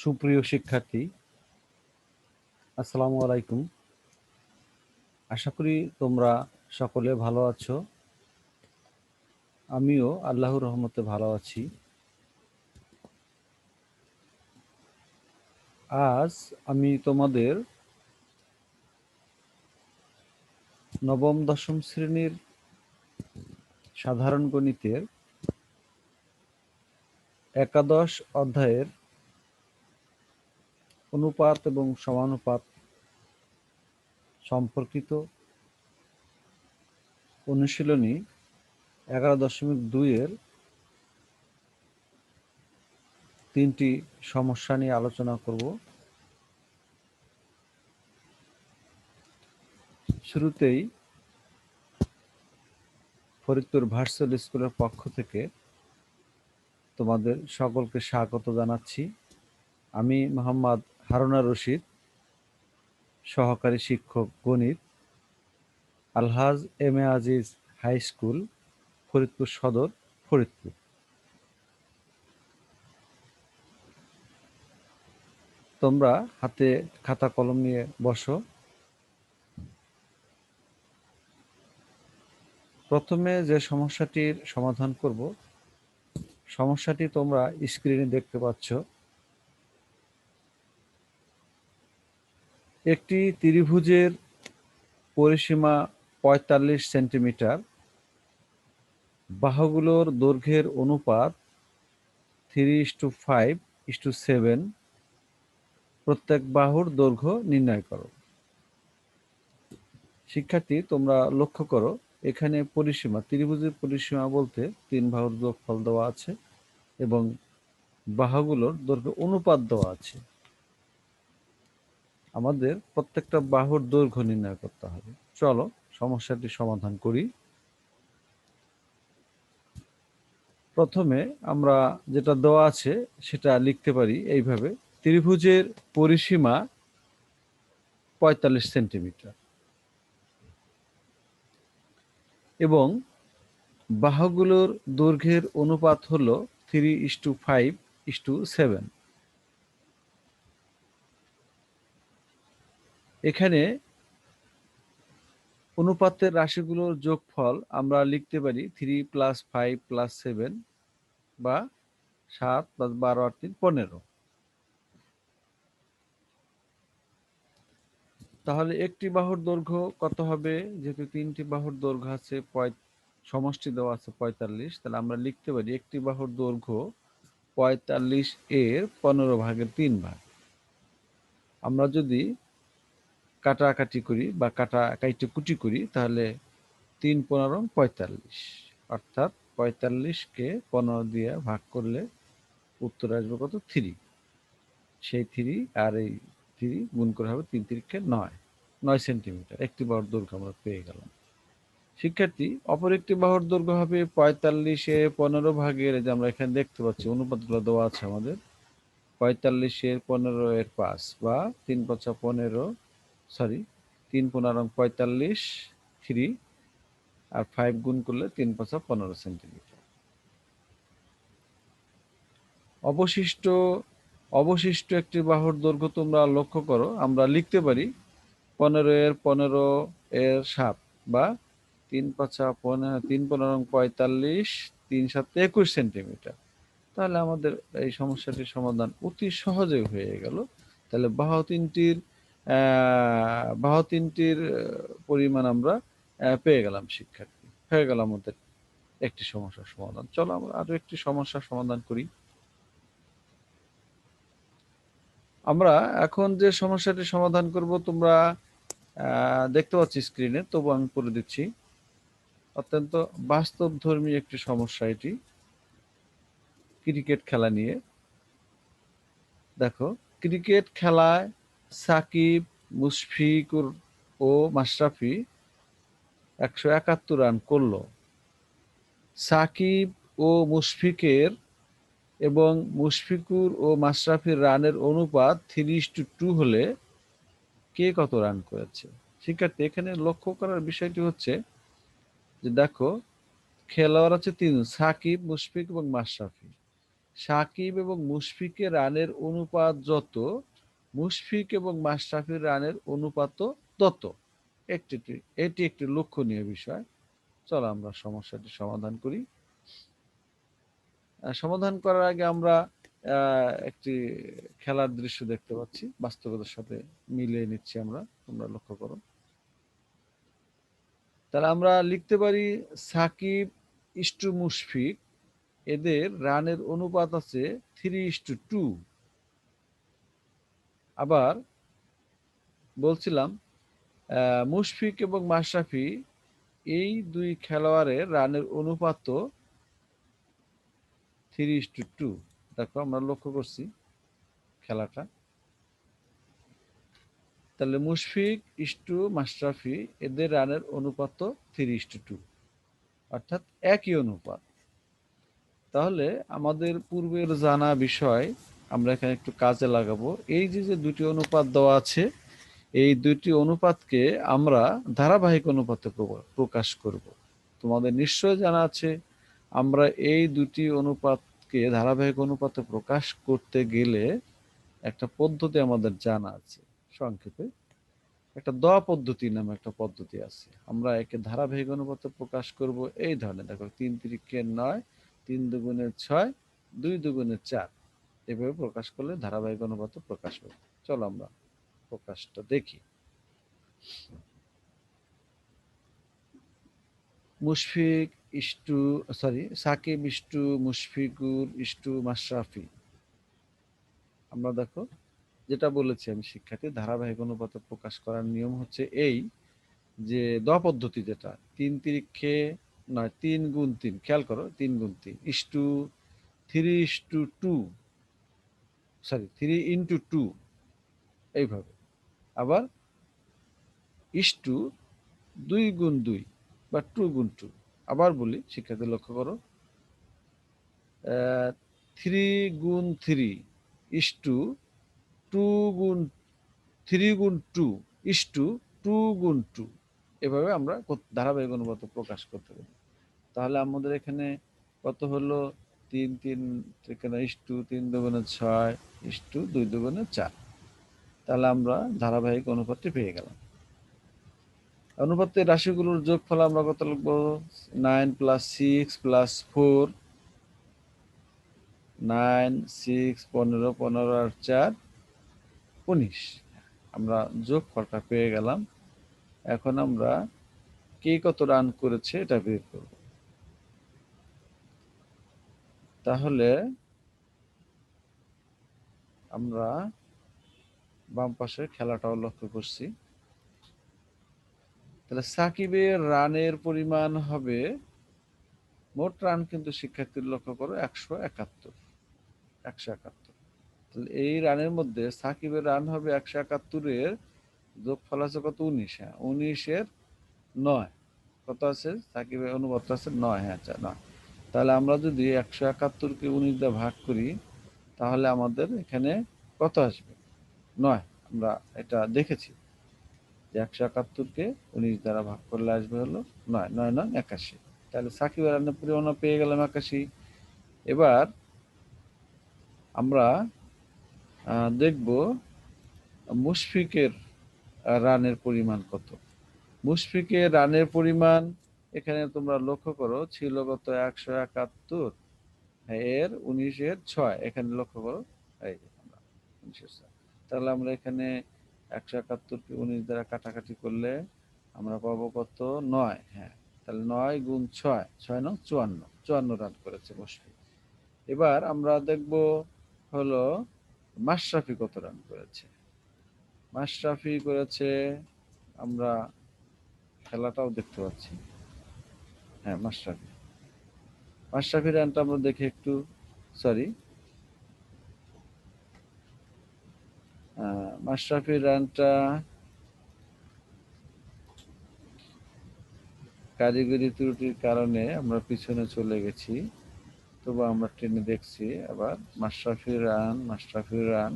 সুপ্রিয় শিক্ষার্থী, আসসালামু আলাইকুম। আশা করি তোমরা সকলে ভালো আছো। আমিও আল্লাহর রহমতে ভালো আছি। আজ আমি তোমাদের নবম দশম শ্রেণীর সাধারণ গণিতের একাদশ অধ্যায়ের অনুপাত এবং সমানুপাত সম্পর্কিত অনুশীলনী 11.2-এর 3টি সমস্যা নিয়ে আলোচনা করব। শুরুতেই ফরিদপুর ভার্চুয়াল স্কুলের পক্ষ থেকে তোমাদের সকলকে স্বাগত জানাচ্ছি। আমি মোহাম্মদ হারুনা রশিদ, সহকারী শিক্ষক গণিত, আলহাজ M A Aziz high school, Faridpur সদর, ফরিদপুর। তোমরা হাতে খাতা কলম নিয়ে বসো। প্রথমে যে সমস্যাটির সমাধান করব, সমস্যাটি তোমরা স্ক্রিনে দেখতে পাচ্ছ। একটি ত্রিভুজের পরিসীমা 45 সেন্টিমিটার, বাহুগুলোর দৈর্ঘ্যের অনুপাত 3:5:7, প্রত্যেক বাহুর দৈর্ঘ্য নির্ণয় করো। শিক্ষার্থী, তোমরা লক্ষ্য করো, এখানে পরিসীমা, ত্রিভুজের পরিসীমা বলতে 3 বাহুর যোগফল দেওয়া আছে এবং বাহুগুলোর দৈর্ঘ্য অনুপাত দেওয়া আছে। আমাদের প্রত্যেকটা বাহুর দৈর্ঘ্য নির্ণয় করতে হবে। চলো সমস্যাটি সমাধান করি। প্রথমে আমরা যেটা দেওয়া আছে সেটা লিখতে পারি এইভাবে: ত্রিভুজের পরিসীমা 45 সেন্টিমিটার এবং বাহুগুলোর দৈর্ঘ্যের অনুপাত হলো 3:5:7। এখানে অনুপাতের রাশিগুলোর যোগফল আমরা লিখতে পারি 3 + 5 + 7 বা 7 + 12 আর 3 15। তাহলে একটি বাহুর দৈর্ঘ্য কত হবে? যেহেতু 3টি বাহুর দৈর্ঘ্য আছে, সমষ্টি দেওয়া আছে 45, তাহলে আমরা লিখতে পারি একটি বাহুর দৈর্ঘ্য 45 এর 15/3 ভাগ। আমরা যদি কাটাকাটি করি বা কাইটে কুটি করি, তাহলে 3 × 15 = 45, অর্থাৎ 45কে 15 দিয়ে ভাগ করলে উত্তর আসবে কত? 3। সেই 3 আর এই 3 গুণ করে হবে 3 × 3 = 9 সেন্টিমিটার। একটি বাহুর দৈর্ঘ্য আমরা পেয়ে গেলাম। শিক্ষার্থী, অপর একটি বাহুর দৈর্ঘ্য হবে 45-এ 15 ভাগের, যে আমরা এখানে দেখতে পাচ্ছি অনুপাতগুলো দেওয়া আছে আমাদের, 45-এর 15-এর 5 বা 3 × 5 = 15, 3 × 15 = 45, 3 আর 5 গুণ করলে 3 × 5 = 15 সেন্টিমিটার। অবশিষ্ট একটি বাহুর দৈর্ঘ্য তোমরা লক্ষ্য করো, আমরা লিখতে পারি 15-এর 15-এর 7 বা 3 × 5 = 15, 3 × 15 = 45, 3 × 7 = 21 সেন্টিমিটার। তাহলে আমাদের এই সমস্যাটির সমাধান অতি সহজেই হয়ে গেল। তাহলে বাহু তিনটির পরিমাণ আমরা পেয়ে গেলাম। শিক্ষার্থী, হয়ে গেল আমাদের একটি সমস্যার সমাধান। চলো আমরা আরো একটি সমস্যার সমাধান করি। আমরা এখন যে সমস্যাটি সমাধান করব তোমরা দেখতে পাচ্ছি স্ক্রিনে, তবু আমি করে দিচ্ছি। অত্যন্ত বাস্তবধর্মী একটি সমস্যা এটি, ক্রিকেট খেলা নিয়ে। দেখো, ক্রিকেট খেলায় সাকিব, মুশফিকুর ও মাশরাফি 171 রান করলো। সাকিব ও মুশফিকের এবং মুশফিকুর ও মাশরাফির রানের অনুপাত 3:2 হলে কে কত রান করেছে? শিক্ষার্থী, এখানে লক্ষ্য করার বিষয়টি হচ্ছে যে দেখো, খেলোয়াড় আছে 3, সাকিব, মুশফিক এবং মাশরাফি। সাকিব এবং মুশফিকের রানের অনুপাত যত, মুশফিক এবং মাশরাফির রানের অনুপাতও তত। একটি এটি একটি লক্ষণীয় বিষয়। চলো আমরা সমস্যাটি সমাধান করি। সমাধান করার আগে আমরা একটি খেলার দৃশ্য দেখতে পাচ্ছি, বাস্তবতার সাথে মিলিয়ে নিচ্ছি আমরা, তোমরা লক্ষ্য করো। তাহলে আমরা লিখতে পারি সাকিব ইস্টু মুশফিক, এদের রানের অনুপাত আছে 3:2। আবার বলছিলাম মুশফিক এবং মাশরাফি এই দুই খেলোয়াড়ের রানের অনুপাতও 3:2। দেখো আমরা লক্ষ্য করছি খেলাটা। তাহলে মুশফিক ইস্টু মাশরাফি এদের রানের অনুপাত 3:2, অর্থাৎ একই অনুপাত। তাহলে আমাদের পূর্বের জানা বিষয় আমরা এখানে একটু কাজে লাগাবো। এই যে যে দুটি অনুপাত দেওয়া আছে, এই দুটি অনুপাতকে আমরা ধারাবাহিক অনুপাতে প্রকাশ করব। তোমাদের নিশ্চয় জানা আছে আমরা এই দুটি অনুপাতকে ধারাবাহিক অনুপাতে প্রকাশ করতে গেলে একটা পদ্ধতি আমাদের জানা আছে। সংক্ষেপে একটা দ পদ্ধতি নামে একটা পদ্ধতি আছে। আমরা একে ধারাবাহিক অনুপাতে প্রকাশ করব এই ধরনের। দেখো 3×9, 3×6, 2×4, এভাবে প্রকাশ করলে ধারাবাহিক অনুপাতে প্রকাশ হবে। চলো আমরা প্রকাশটা দেখি। Mushfiq is to Shakib is to Mushfiqur is to Mashrafe. আমরা দেখো যেটা বলেছি আমি শিক্ষার্থী, ধারাবাহিক অনুপাতে প্রকাশ করার নিয়ম হচ্ছে এই যে দ পদ্ধতি, যেটা 3×9, 3×3, খেয়াল করো 3×3 ইস্টু 3:2, 3×2 এইভাবে। আবার ইস্টু 2×2 বা 2×2। আবার বলি শিক্ষার্থী লক্ষ্য করো 3×3 ইস্টু 3×2 ইস্টু 2×2। এভাবে আমরা ধারাবাহিক অনুপাতে প্রকাশ করতে পারি। তাহলে আমাদের এখানে কত হলো 3 থেকে ইস্টু 3×6 ইস্টু 2×4। তাহলে আমরা ধারাবাহিক অনুপাতটি পেয়ে গেলাম। অনুপাতের রাশিগুলোর যোগফল আমরা কত লিখবো? 9 + 6 + 4, 9, 6, 15, 15 আর 4, 19। আমরা যোগফলটা পেয়ে গেলাম। এখন আমরা কে কত রান করেছে এটা বের করব। তাহলে আমরা বাম পাশে খেলাটাও লক্ষ্য করছি। তাহলে সাকিবের রানের পরিমাণ হবে, মোট রান কিন্তু শিক্ষার্থীর লক্ষ্য করো 171। তাহলে এই রানের মধ্যে সাকিবের রান হবে 171-এর যোগফল আছে কত? 19। হ্যাঁ, 19-এর 9 কত আছে? সাকিবের অনুপাত আছে 9। হ্যাঁ, আচ্ছা 9। তাহলে আমরা যদি 171-কে 19 দিয়ে ভাগ করি তাহলে আমাদের এখানে কত আসবে? 9। আমরা এটা দেখেছি যে 171-কে 19 দ্বারা ভাগ করলে আসবে হলো 9। 9 9 81। তাহলে সাকিবের রানের পরিমাণ পেয়ে গেলাম 81। এবার আমরা দেখব মুশফিকের রানের পরিমাণ কত। মুশফিকের রানের পরিমাণ এখানে তোমরা লক্ষ্য করো ছিল কত? 171 এর 19-এর 6। এখানে লক্ষ্য করো এই যে আমরা 19-এর 6। তাহলে আমরা এখানে 171-কে 19 দ্বারা কাটাকাটি করলে আমরা পাবো কত? 9। হ্যাঁ, তাহলে 9 × 6, 6 9 54, 54 রান করেছে মুশফিক। এবার আমরা দেখব হলো মাশরাফি কত রান করেছে। মাশরাফি করেছে, আমরা খেলাটাও দেখতে পাচ্ছি। হ্যাঁ, মাশরাফি রানটা আমরা দেখি একটু। সরি, মাশরাফির রানটা কারিগরি ত্রুটির কারণে আমরা পিছনে চলে গেছি, তবু আমরা টেনে দেখছি। আবার মাশরাফির রান,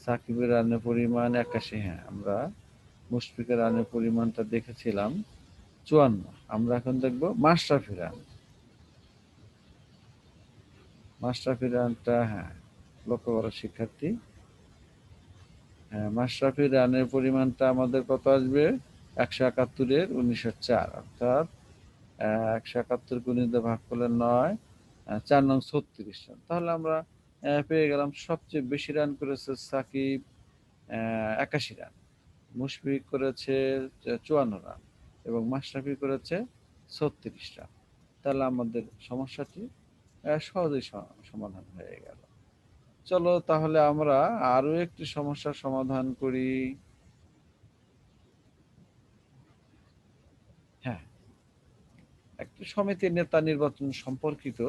সাকিবের রানের পরিমাণ 81। হ্যাঁ, আমরা মুশফিকের রানের পরিমাণটা দেখেছিলাম 54। আমরা এখন দেখব মাশরাফি রান। মাশরাফি রানটা, হ্যাঁ লক্ষ্য করো শিক্ষার্থী, হ্যাঁ মাশরাফি রানের পরিমাণটা আমাদের কত আসবে, 171-এর 1904, অর্থাৎ 171 গুণিত ভাগ করলে 9, 4 নং 36 রান। তাহলে আমরা পেয়ে গেলাম সবচেয়ে বেশি রান করেছে সাকিব 81 রান, মুশফিক করেছে 54 রান এবং মাশরাফি করেছে 36 রান। তাহলে আমাদের সমস্যাটি সহজেই সমাধান হয়ে গেল। চলো তাহলে আমরা আরো একটি সমস্যার সমাধান করি। হ্যাঁ, একটি সমিতির নেতা নির্বাচন সম্পর্কিত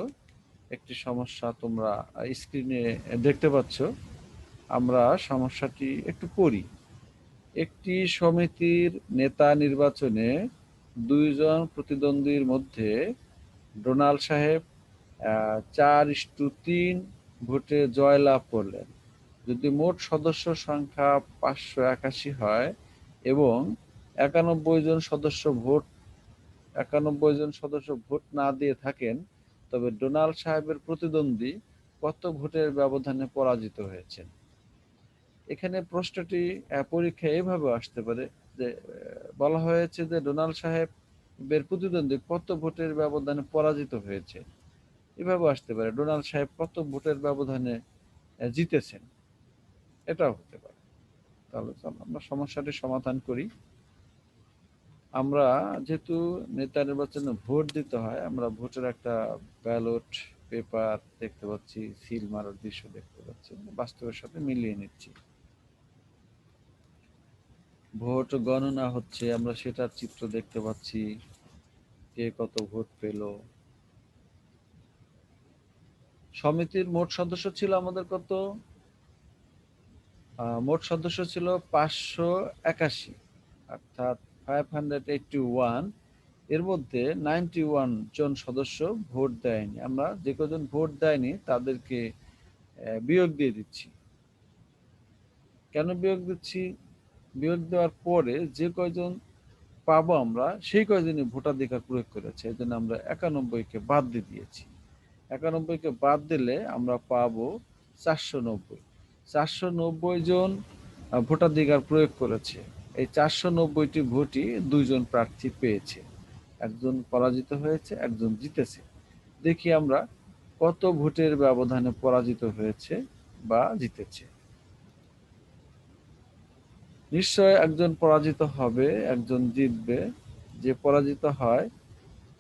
একটি সমস্যা তোমরা স্ক্রিনে দেখতে পাচ্ছ। আমরা সমস্যাটি একটু পড়ি। একটি সমিতির নেতা নির্বাচনে 2 জন প্রতিদ্বন্দ্বীর মধ্যে ডোনাল্ড সাহেব 4:3 ভোটে জয়লাভ করলেন। যদি মোট সদস্য সংখ্যা 581 হয় এবং 91 জন সদস্য ভোট 91 জন সদস্য ভোট না দিয়ে থাকেন, তবে ডোনাল্ড সাহেবের প্রতিদ্বন্দ্বী কত ভোটের ব্যবধানে পরাজিত হয়েছেন? এখানে প্রশ্নটি পরীক্ষায় এভাবে আসতে পারে যে বলা হয়েছে যে ডোনাল্ড সাহেবের প্রতিদ্বন্দ্বী কত ভোটের ব্যবধানে পরাজিত হয়েছে। এভাবে আসতে পারে ডোনাল্ড সাহেব কত ভোটের ব্যবধানে জিতেছেন, এটাও হতে পারে। তাহলে চলো আমরা সমস্যাটি সমাধান করি। আমরা যেহেতু নেতা নির্বাচনে ভোট দিতে হয়, আমরা ভোটের একটা ব্যালট পেপার দেখতে পাচ্ছি, সিল মারার দৃশ্য দেখতে পাচ্ছি, বাস্তবের সাথে মিলিয়ে নিচ্ছি। ভোট গণনা হচ্ছে, আমরা সেটার চিত্র দেখতে পাচ্ছি, কে কত ভোট পেল। সমিতির মোট সদস্য ছিল আমাদের কত, মোট সদস্য ছিল 581, অর্থাৎ 581। এর মধ্যে 91 জন সদস্য ভোট দেয়নি। আমরা যে কজন ভোট দেয়নি তাদেরকে বিয়োগ দিয়ে দিচ্ছি। কেন বিয়োগ দিচ্ছি? বিয়োগ দেওয়ার পরে যে কয়জন পাবো আমরা সেই কয়জনই ভোটাধিকার প্রয়োগ করেছে, এই জন্য আমরা 91-কে বাদ দিয়ে দিয়েছি। 91-কে বাদ দিলে আমরা পাবো 490। 490 জন ভোটাধিকার প্রয়োগ করেছে। এই 490টি ভোটই 2 জন প্রার্থী পেয়েছে, একজন পরাজিত হয়েছে, একজন জিতেছে। দেখি আমরা কত ভোটের ব্যবধানে পরাজিত হয়েছে বা জিতেছে। নিশ্চয় একজন পরাজিত হবে, একজন জিতবে। যে পরাজিত হয়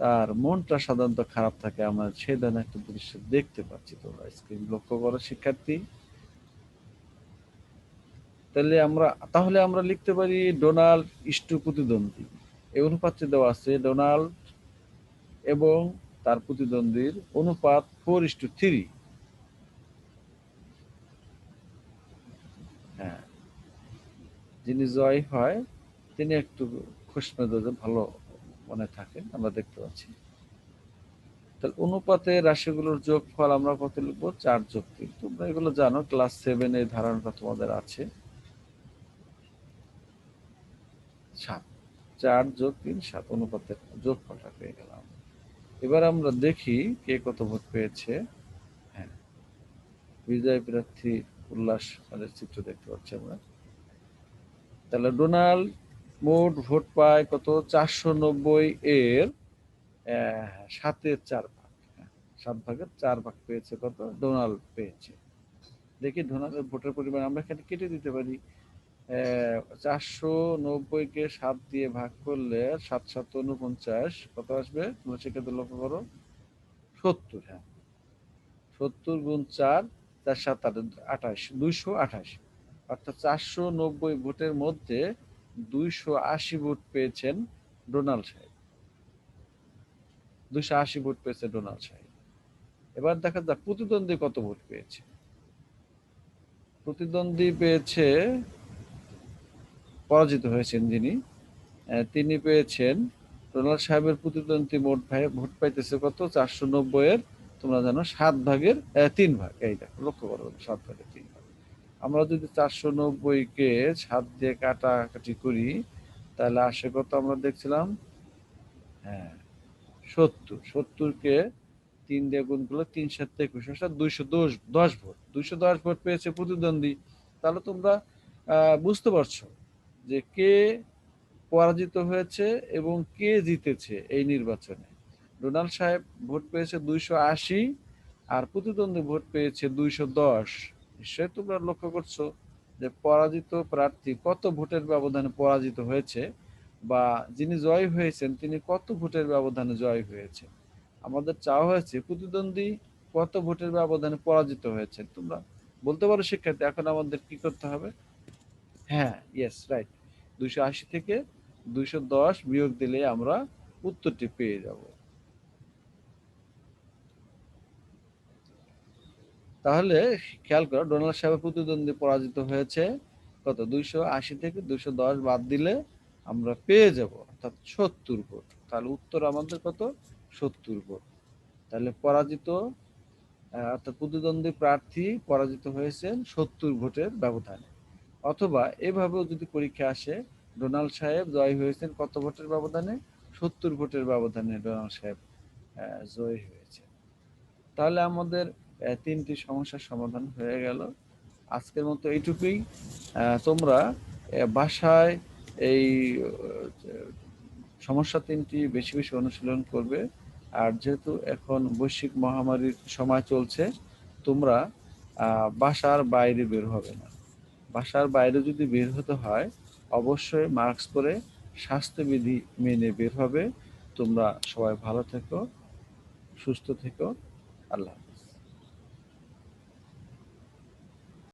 তার মনটা সাধারণত খারাপ থাকে, আমরা সে ধরনের একটা দৃশ্য দেখতে পাচ্ছি। তোমরা স্ক্রিন লক্ষ্য করো শিক্ষার্থী। তাহলে আমরা লিখতে পারি ডোনাল্ড ইস্টু প্রতিদ্বন্দ্বী। এই অনুপাতটি দেওয়া আছে, ডোনাল্ড এবং তার প্রতিদ্বন্দ্বীর অনুপাত 4:3। হ্যাঁ, যিনি জয় হয় তিনি একটু খুশমেজাজে ভালো মনে থাকেন, আমরা দেখতে পাচ্ছি। তাহলে অনুপাতে রাশিগুলোর যোগফল আমরা কত লিখবো, 4+3। তোমরা এগুলো জানো, ক্লাস 7 এই ধারণাটা তোমাদের আছে। 7, 4+3 7 অনুপাতের যোগফলটা পেয়ে গেলাম। এবার আমরা দেখি কে কত ভোট পেয়েছে। হ্যাঁ, বিজয় প্রার্থী উল্লাস চিত্র দেখতে পাচ্ছি আমরা। তাহলে ডোনাল্ড মোট ভোট পায় কত, 490 এর 7-4 ভাগ। 7 ভাগের 4 ভাগ পেয়েছে কত, ডোনাল্ড পেয়েছে। দেখি ডোনাল্ডের ভোটের পরিমাণ আমরা এখানে কেটে দিতে পারি। 490-কে 7 দিয়ে ভাগ করলে 7×7 = 49, কত আসবে তোমরা সেক্ষেত্রে লক্ষ্য করো, 70। হ্যাঁ, 70 গুণ 4, 4×7 = 28, 228। অর্থাৎ 490 ভোটের মধ্যে 280 ভোট পেয়েছেন ডোনাল্ড সাহেব। 280 ভোট পেয়েছে ডোনাল্ড সাহেব। এবার দেখা যাক প্রতিদ্বন্দ্বী কত ভোট পেয়েছে। প্রতিদ্বন্দ্বী পেয়েছে, পরাজিত হয়েছেন যিনি, তিনি পেয়েছেন, ডোনাল্ড সাহেবের প্রতিদ্বন্দ্বী মোট ভোট পাইতেছে কত, 490 এর তোমরা জানো 7/3 ভাগ। এই দেখো লক্ষ্য করো, 7/3 ভাগ। আমরা যদি 490-কে 7 দিয়ে কাটাকাটি করি তাহলে আসে কত, আমরা দেখছিলাম, হ্যাঁ 70। 70-কে 3 দিয়ে গুণ করলে 3 7 21 অর্থাৎ 210 ভোট। 210 ভোট পেয়েছে প্রতিদ্বন্দ্বী। তাহলে তোমরা বুঝতে পারছো যে কে পরাজিত হয়েছে এবং কে জিতেছে এই নির্বাচনে। ডোনাল্ড সাহেব ভোট পেয়েছে 280 আর প্রতিদ্বন্দ্বী ভোট পেয়েছে 210। নিশ্চয়ই তোমরা লক্ষ্য করছো যে পরাজিত প্রার্থী কত ভোটের ব্যবধানে পরাজিত হয়েছে বা যিনি জয়ী হয়েছেন তিনি কত ভোটের ব্যবধানে জয়ী হয়েছে। আমাদের চাওয়া হয়েছে প্রতিদ্বন্দ্বী কত ভোটের ব্যবধানে পরাজিত হয়েছে। তোমরা বলতে পারো শিক্ষার্থী এখন আমাদের কি করতে হবে? হ্যাঁ, ইয়েস, রাইট। 280 থেকে 210 বিয়োগ দিলে আমরা উত্তরটি পেয়ে যাব। তাহলে খেয়াল করো ডোনাল্ড সাহেবের প্রতিদ্বন্দ্বী পরাজিত হয়েছে কত? 280 থেকে 210 বাদ দিলে আমরা পেয়ে যাব অর্থাৎ 70 ভোট। তাহলে উত্তর আমাদের কত? 70 ভোট। তাহলে পরাজিত অর্থাৎ প্রতিদ্বন্দ্বী প্রার্থী পরাজিত হয়েছেন 70 ভোটের ব্যবধানে। অথবা এভাবেও যদি পরীক্ষা আসে ডোনাল্ড সাহেব জয়ী হয়েছেন কত ভোটের ব্যবধানে? 70 ভোটের ব্যবধানে ডোনাল্ড সাহেব জয়ী হয়েছে। তাহলে আমাদের 3টি সমস্যার সমাধান হয়ে গেল। আজকের মতো এইটুকুই। তোমরা বাসায় এই সমস্যা 3টি বেশি বেশি অনুশীলন করবে। আর যেহেতু এখন বৈশ্বিক মহামারীর সময় চলছে, তোমরা বাসার বাইরে বের হবে না। বাসার বাইরে যদি বের হতে হয় অবশ্যই মাস্ক পরে স্বাস্থ্যবিধি মেনে বের হবে। তোমরা সবাই ভালো থেকো, সুস্থ থেকো। আল্লাহ।